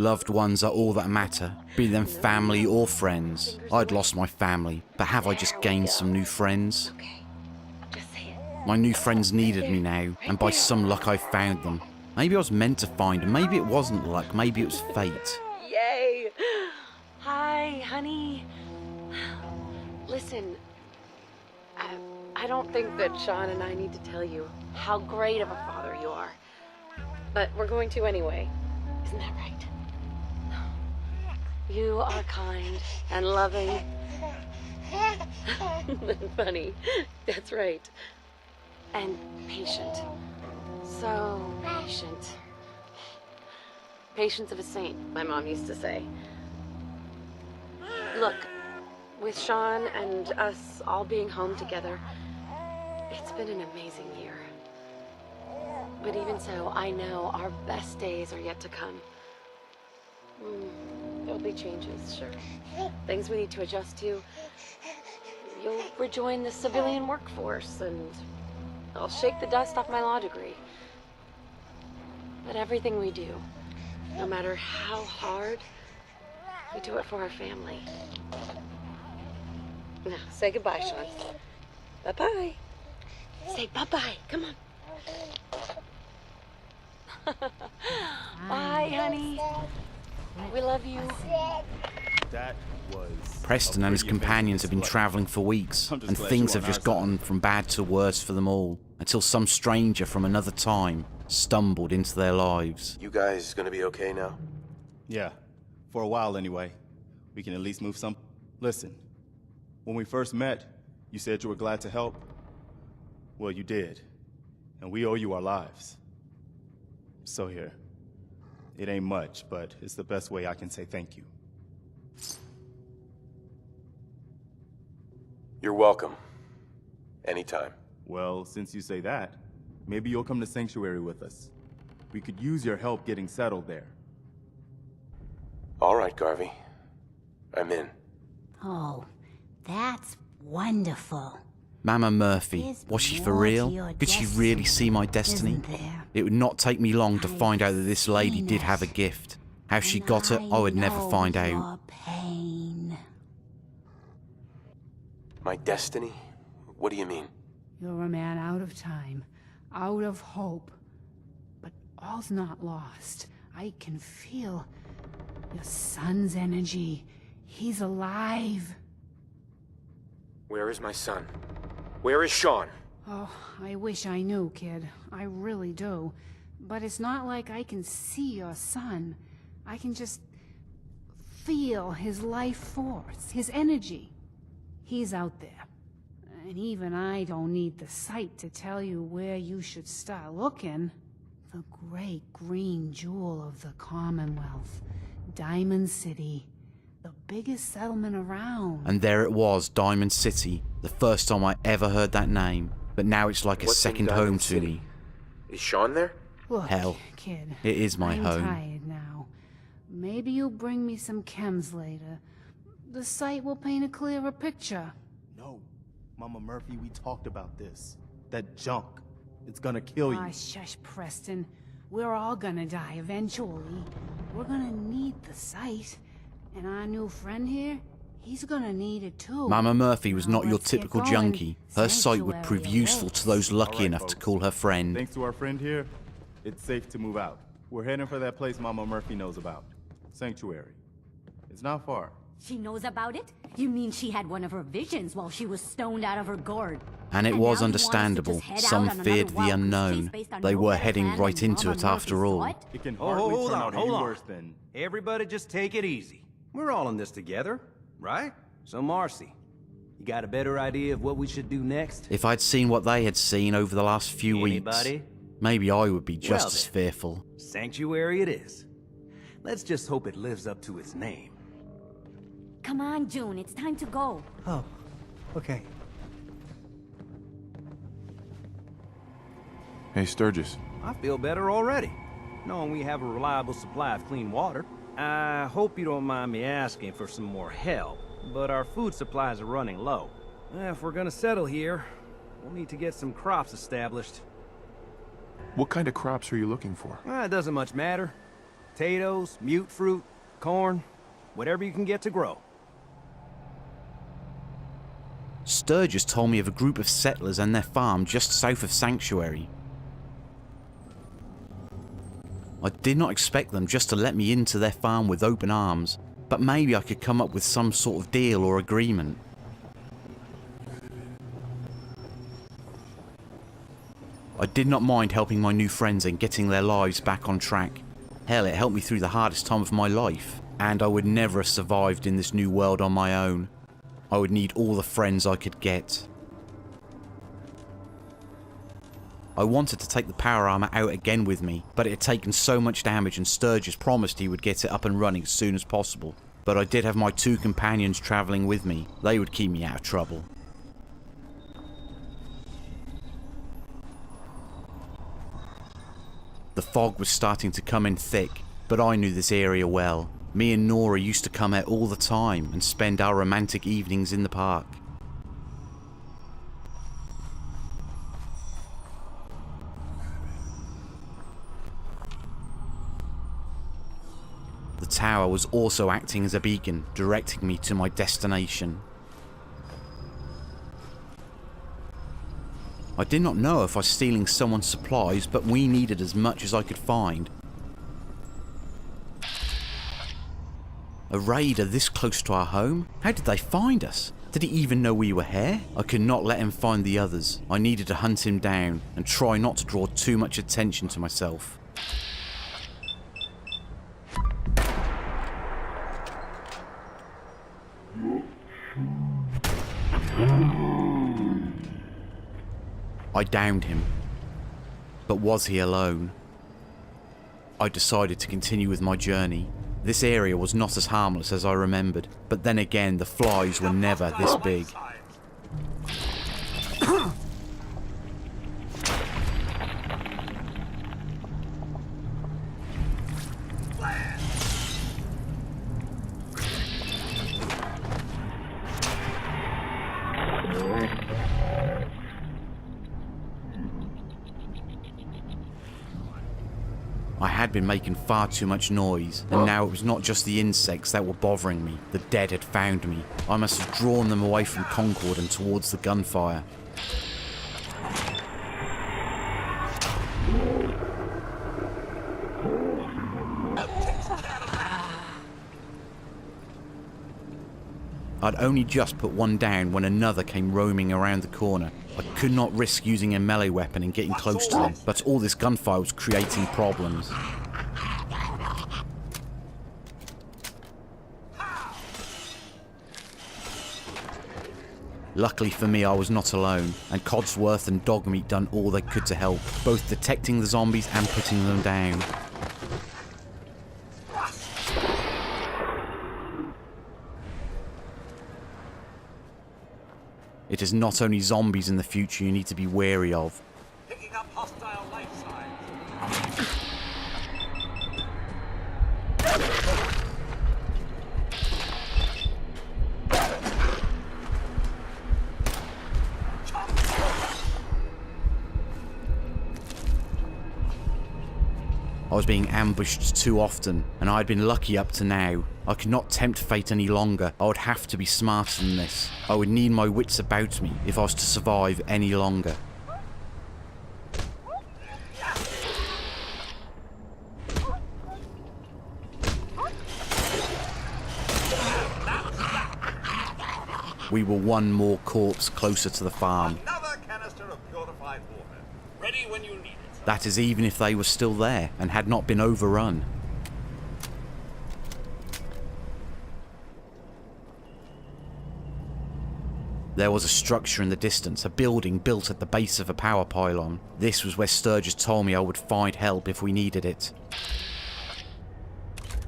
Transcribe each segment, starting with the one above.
Loved ones are all that matter, be them family or friends. I'd lost my family, but have I just gained some new friends? Okay, just say it. My new friends needed me now, and by some luck I found them. Maybe I was meant to find them, maybe it wasn't luck, maybe it was fate. Yay! Hi, honey. Listen, I don't think that Shaun and I need to tell you how great of a father you are. But we're going to anyway. Isn't that right? You are kind and loving. And funny. That's right. And patient. So patient. Patience of a saint, my mom used to say. Look, with Shaun and us all being home together, it's been an amazing year. But even so, I know our best days are yet to come. There'll be changes, sure. Things we need to adjust to. You'll rejoin the civilian workforce, and I'll shake the dust off my law degree. But everything we do, no matter how hard, we do it for our family. Now, say goodbye, Shaun. Bye-bye. Say bye-bye. Come on. Bye, honey. We love you. That was... Preston and his companions have been travelling for weeks, and things have just gotten from bad to worse for them all, until some stranger from another time stumbled into their lives. You guys gonna be okay now? Yeah, for a while anyway. We can at least move some... Listen, when we first met, you said you were glad to help. Well, you did. And we owe you our lives. So here. It ain't much, but it's the best way I can say thank you. You're welcome. Anytime. Well, since you say that, maybe you'll come to Sanctuary with us. We could use your help getting settled there. All right, Garvey. I'm in. Oh, that's wonderful. Mama Murphy, was she for real? Could she really see my destiny? It would not take me long to find out that this lady did have a gift. How she got it, I would never find out. Pain. My destiny? What do you mean? You're a man out of time, out of hope. But all's not lost. I can feel your son's energy. He's alive. Where is my son? Where is Shaun? Oh, I wish I knew, kid. I really do. But it's not like I can see your son. I can just feel his life force, his energy. He's out there. And even I don't need the sight to tell you where you should start looking. The great green jewel of the Commonwealth. Diamond City. The biggest settlement around. And there it was, Diamond City. The first time I ever heard that name. But now it's like a second home to me. Is Shaun there? Look, Hell, kid, it is my I'm home. tired now. Maybe you'll bring me some chems later. The sight will paint a clearer picture. No, Mama Murphy, we talked about this. That junk. It's gonna kill you. Ah, shush, Preston. We're all gonna die eventually. We're gonna need the sight. And our new friend here, he's gonna need it too. Mama Murphy was Now not your let's get typical going. junkie. Her sight would prove Sanctuary useful to awaits. those lucky All right, enough to folks. call her friend. Thanks to our friend here, it's safe to move out. We're heading for that place Mama Murphy knows about. Sanctuary. It's not far. She knows about it? You mean she had one of her visions while she was stoned out of her gourd? And it And was now you want us to understandable. just head out Some on another feared the wild goose unknown. chase based on They no were better heading plan right than into Mama it after Murphy all. saw it? It can Oh, hardly hold turn on, out hold any on. worse than... Everybody just take it easy. We're all in this together, right? So Marcy, you got a better idea of what we should do next? If I'd seen what they had seen over the last few Anybody? weeks, maybe I would be just Well as then. fearful. Sanctuary it is. Let's just hope it lives up to its name. Come on, June, it's time to go. Oh, okay. Hey, Sturgis. I feel better already, knowing we have a reliable supply of clean water. I hope you don't mind me asking for some more help, but our food supplies are running low. If we're gonna settle here, we'll need to get some crops established. What kind of crops are you looking for? It doesn't much matter. Potatoes, mute fruit, corn, whatever you can get to grow. Sturgis told me of a group of settlers and their farm just south of Sanctuary. I did not expect them just to let me into their farm with open arms, but maybe I could come up with some sort of deal or agreement. I did not mind helping my new friends and getting their lives back on track. Hell, it helped me through the hardest time of my life, and I would never have survived in this new world on my own. I would need all the friends I could get. I wanted to take the power armor out again with me, but it had taken so much damage and Sturgis promised he would get it up and running as soon as possible. But I did have my 2 companions travelling with me. They would keep me out of trouble. The fog was starting to come in thick, but I knew this area well. Me and Nora used to come out all the time and spend our romantic evenings in the park. The tower was also acting as a beacon, directing me to my destination. I did not know if I was stealing someone's supplies, but we needed as much as I could find. A raider this close to our home? How did they find us? Did he even know we were here? I could not let him find the others. I needed to hunt him down and try not to draw too much attention to myself. I downed him. But was he alone? I decided to continue with my journey. This area was not as harmless as I remembered, but then again, the flies were never this big. I had been making far too much noise, and now it was not just the insects that were bothering me. The dead had found me. I must have drawn them away from Concord and towards the gunfire. I'd only just put one down when another came roaming around the corner. I could not risk using a melee weapon and getting close to them, but all this gunfire was creating problems. Luckily for me, I was not alone, and Codsworth and Dogmeat done all they could to help, both detecting the zombies and putting them down. It is not only zombies in the future you need to be wary of. Picking up hostile life signs. I was being ambushed too often, and I had been lucky up to now. I could not tempt fate any longer. I would have to be smarter than this. I would need my wits about me if I was to survive any longer. We were one more corpse closer to the farm. Another canister of purified water. Ready when you need it. That is even if they were still there and had not been overrun. There was a structure in the distance, a building built at the base of a power pylon. This was where Sturgis told me I would find help if we needed it.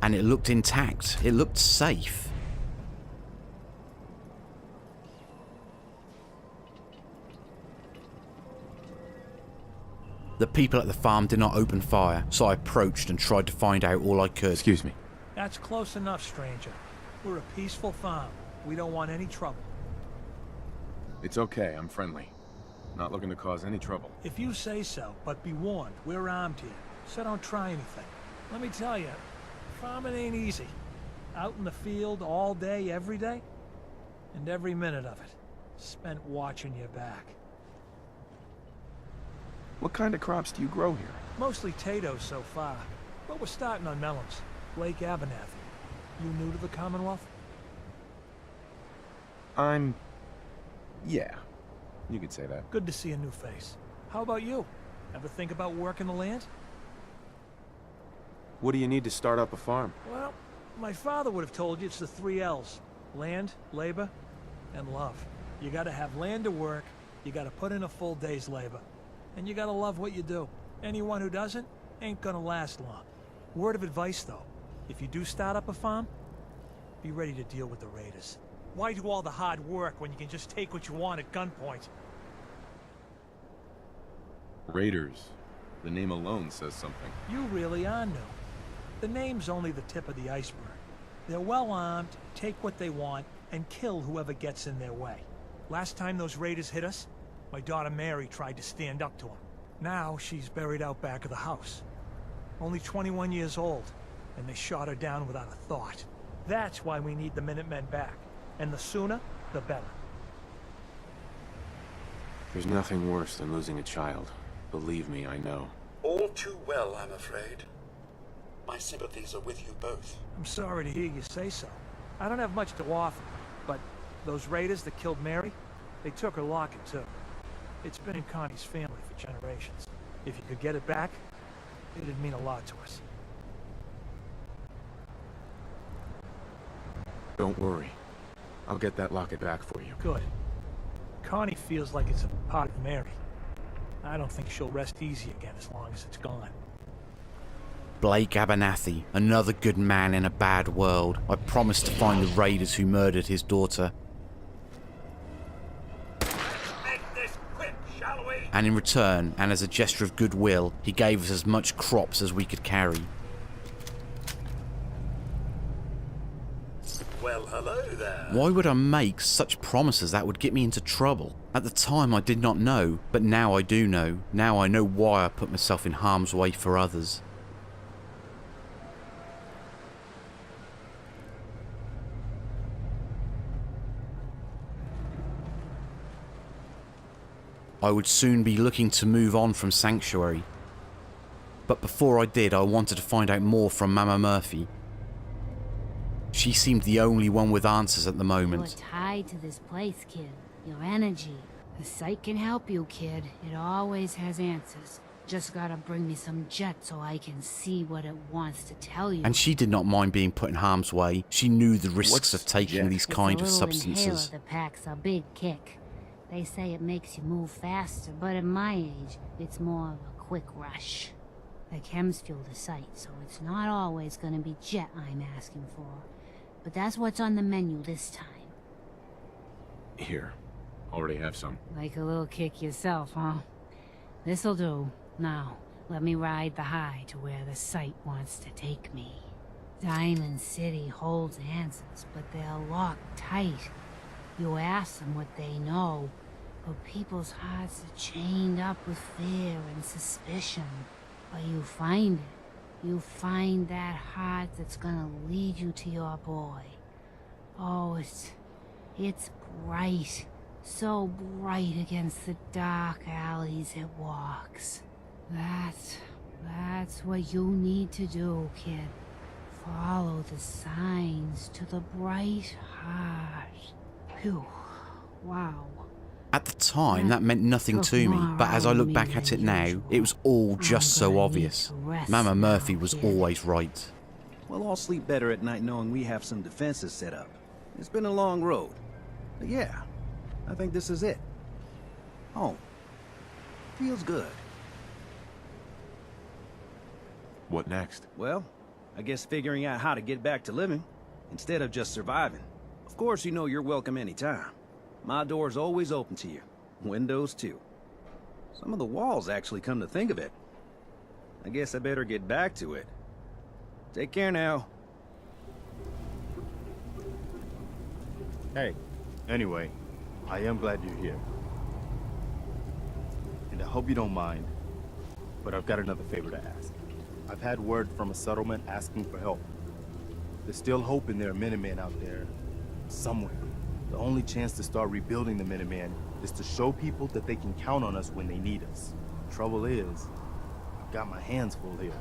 And it looked intact. It looked safe. The people at the farm did not open fire, so I approached and tried to find out all I could. Excuse me. That's close enough, stranger. We're a peaceful farm. We don't want any trouble. It's okay, I'm friendly. Not looking to cause any trouble. If you say so, but be warned, we're armed here, so don't try anything. Let me tell you, Farming ain't easy. Out in the field all day, every day. And every minute of it spent watching your back. What kind of crops do you grow here? Mostly potatoes so far, but we're starting on melons. Lake Abernathy. You new to the Commonwealth? Yeah, you could say that. Good to see a new face. How about you? Ever think about working the land? What do you need to start up a farm? Well, my father would have told you it's the 3 L's. Land, labor, and love. You gotta have land to work, you gotta put in a full day's labor, and you gotta love what you do. Anyone who doesn't ain't gonna last long. Word of advice though, if you do start up a farm, be ready to deal with the raiders. Why do all the hard work when you can just take what you want at gunpoint? Raiders. The name alone says something. You really are new. The name's only the tip of the iceberg. They're well armed, take what they want, and kill whoever gets in their way. Last time those raiders hit us, my daughter Mary tried to stand up to them. Now she's buried out back of the house. Only 21 years old, and they shot her down without a thought. That's why we need the Minutemen back. And the sooner, the better. There's nothing worse than losing a child. Believe me, I know. All too well, I'm afraid. My sympathies are with you both. I'm sorry to hear you say so. I don't have much to offer, but those raiders that killed Mary, they took her locket too. It's been in Connie's family for generations. If you could get it back, it'd mean a lot to us. Don't worry. I'll get that locket back for you. Good. Connie feels like it's a part of Mary. I don't think she'll rest easy again as long as it's gone. Blake Abernathy, another good man in a bad world. I promised to find the raiders who murdered his daughter. Make this quick, shall we? And in return, and as a gesture of goodwill, he gave us as much crops as we could carry. Well, hello there. Why would I make such promises that would get me into trouble? At the time I did not know, but now I do know. Now I know why I put myself in harm's way for others. I would soon be looking to move on from Sanctuary. But before I did, I wanted to find out more from Mama Murphy. She seemed the only one with answers at the moment. You're tied to this place, kid. Your energy. The site can help you, kid. It always has answers. Just gotta bring me some jet so I can see what it wants to tell you. And she did not mind being put in harm's way. She knew the risks of taking these kind of It's a little substances. inhaler that packs a big kick. They say it makes you move faster, but at my age, it's more of a quick rush. The chems fuel the site, so it's not always gonna be jet I'm asking for. But that's what's on the menu this time. Here. Already have some. Like a little kick yourself, huh? This'll do. Now, let me ride the high to where the site wants to take me. Diamond City holds answers, but they're locked tight. You ask them what they know, but people's hearts are chained up with fear and suspicion. But you find it. You find that heart that's gonna lead you to your boy. Oh, it's bright. So bright against the dark alleys it walks. That's what you need to do, kid. Follow the signs to the bright heart. Phew. Wow. At the time, that meant nothing to me, but as I look back at it now, it was all just so obvious. Mama Murphy was always right. We'll all sleep better at night knowing we have some defenses set up. It's been a long road. But yeah, I think this is it. Home. Feels good. What next? Well, I guess figuring out how to get back to living, instead of just surviving. Of course, you know you're welcome anytime. My door's always open to you. Windows, too. Some of the walls, actually, come to think of it. I guess I better get back to it. Take care now. Hey, anyway, I am glad you're here. And I hope you don't mind, but I've got another favor to ask. I've had word from a settlement asking for help. There's still hope in there are Minutemen out there. Somewhere. The only chance to start rebuilding the Minutemen is to show people that they can count on us when they need us. Trouble is, I've got my hands full here.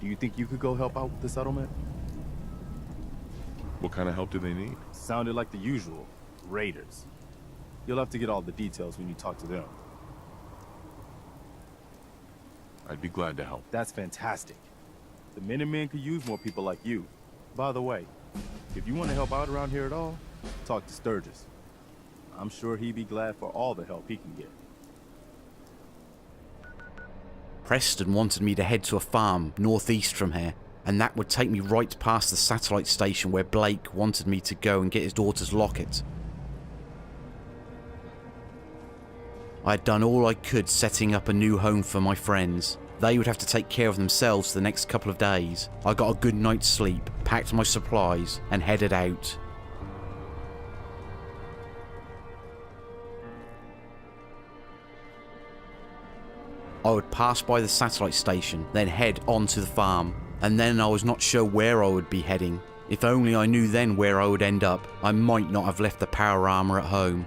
Do you think you could go help out with the settlement? What kind of help do they need? Sounded like the usual. Raiders. You'll have to get all the details when you talk to them. I'd be glad to help. That's fantastic. The Minutemen could use more people like you. By the way, if you want to help out around here at all, talk to Sturgis. I'm sure he'd be glad for all the help he can get. Preston wanted me to head to a farm northeast from here, and that would take me right past the satellite station where Blake wanted me to go and get his daughter's locket. I had done all I could setting up a new home for my friends. They would have to take care of themselves for the next couple of days. I got a good night's sleep, packed my supplies, and headed out. I would pass by the satellite station, then head on to the farm, and then I was not sure where I would be heading. If only I knew then where I would end up, I might not have left the power armor at home.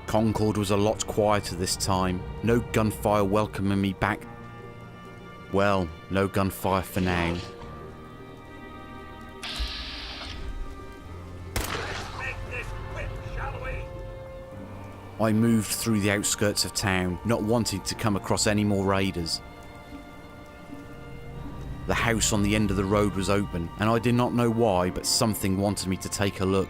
Concord was a lot quieter this time. No gunfire welcoming me back. Well, no gunfire for now. I moved through the outskirts of town, not wanting to come across any more raiders. The house on the end of the road was open, and I did not know why, but something wanted me to take a look.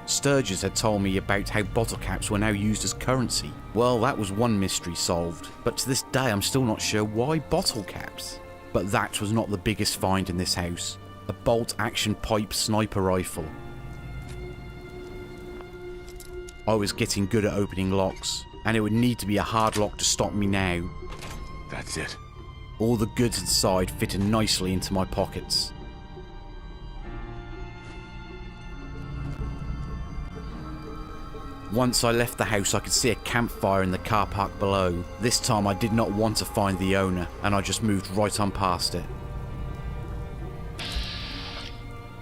Sturgis had told me about how bottle caps were now used as currency. Well, that was one mystery solved, but to this day I'm still not sure why bottle caps. But that was not the biggest find in this house. A bolt-action pipe sniper rifle. I was getting good at opening locks, and it would need to be a hard lock to stop me now. That's it. All the goods inside fitted nicely into my pockets. Once I left the house, I could see a campfire in the car park below. This time I did not want to find the owner, and I just moved right on past it.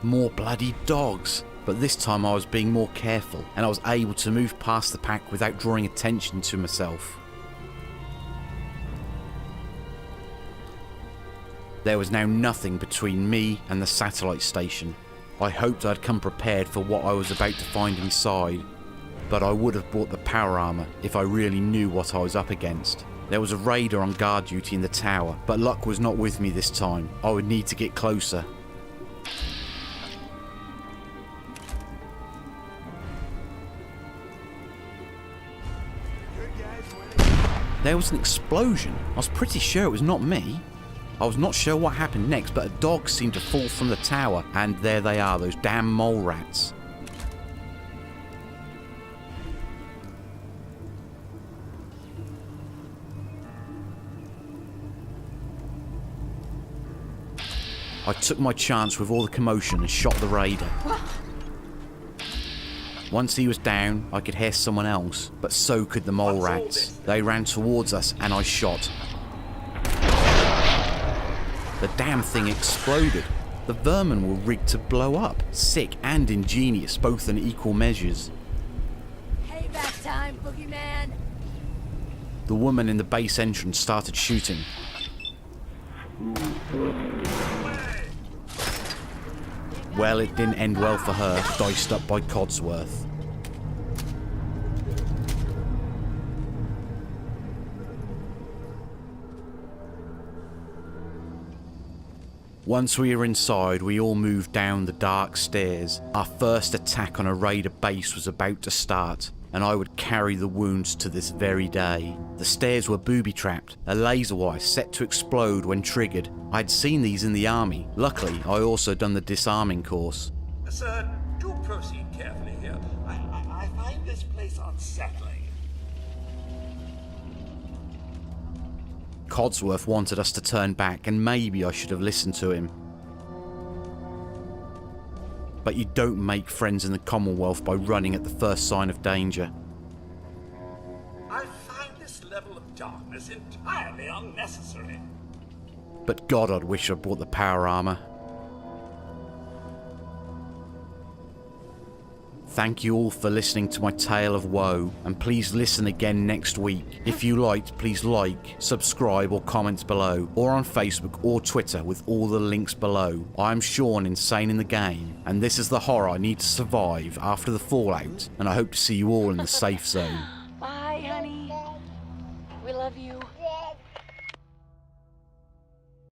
More bloody dogs, but this time I was being more careful, and I was able to move past the pack without drawing attention to myself. There was now nothing between me and the satellite station. I hoped I'd come prepared for what I was about to find inside, but I would have bought the power armor if I really knew what I was up against. There was a raider on guard duty in the tower, but luck was not with me this time. I would need to get closer. There was an explosion. I was pretty sure it was not me. I was not sure what happened next, but a dog seemed to fall from the tower, and there they are, those damn mole rats. I took my chance with all the commotion and shot the raider. Once he was down, I could hear someone else, but so could the mole rats. They ran towards us and I shot. The damn thing exploded. The vermin were rigged to blow up. Sick and ingenious, both in equal measures. Payback time, boogeyman! The woman in the base entrance started shooting. Well, it didn't end well for her, diced up by Codsworth. Once we were inside, we all moved down the dark stairs. Our first attack on a raider base was about to start, and I would carry the wounds to this very day. The stairs were booby-trapped, a laser wire set to explode when triggered. I'd seen these in the army. Luckily, I also done the disarming course. Sir, do proceed carefully here. I find this place unsettling. Codsworth wanted us to turn back, and maybe I should have listened to him. but you don't make friends in the Commonwealth by running at the first sign of danger. I find this level of darkness entirely unnecessary. But God, I'd wish I bought the power armor. Thank you all for listening to my tale of woe, and please listen again next week. If you liked, please like, subscribe or comment below, or on Facebook or Twitter with all the links below. I'm Shaun, insane in the game, and this is the horror I need to survive after the fallout, and I hope to see you all in the safe zone.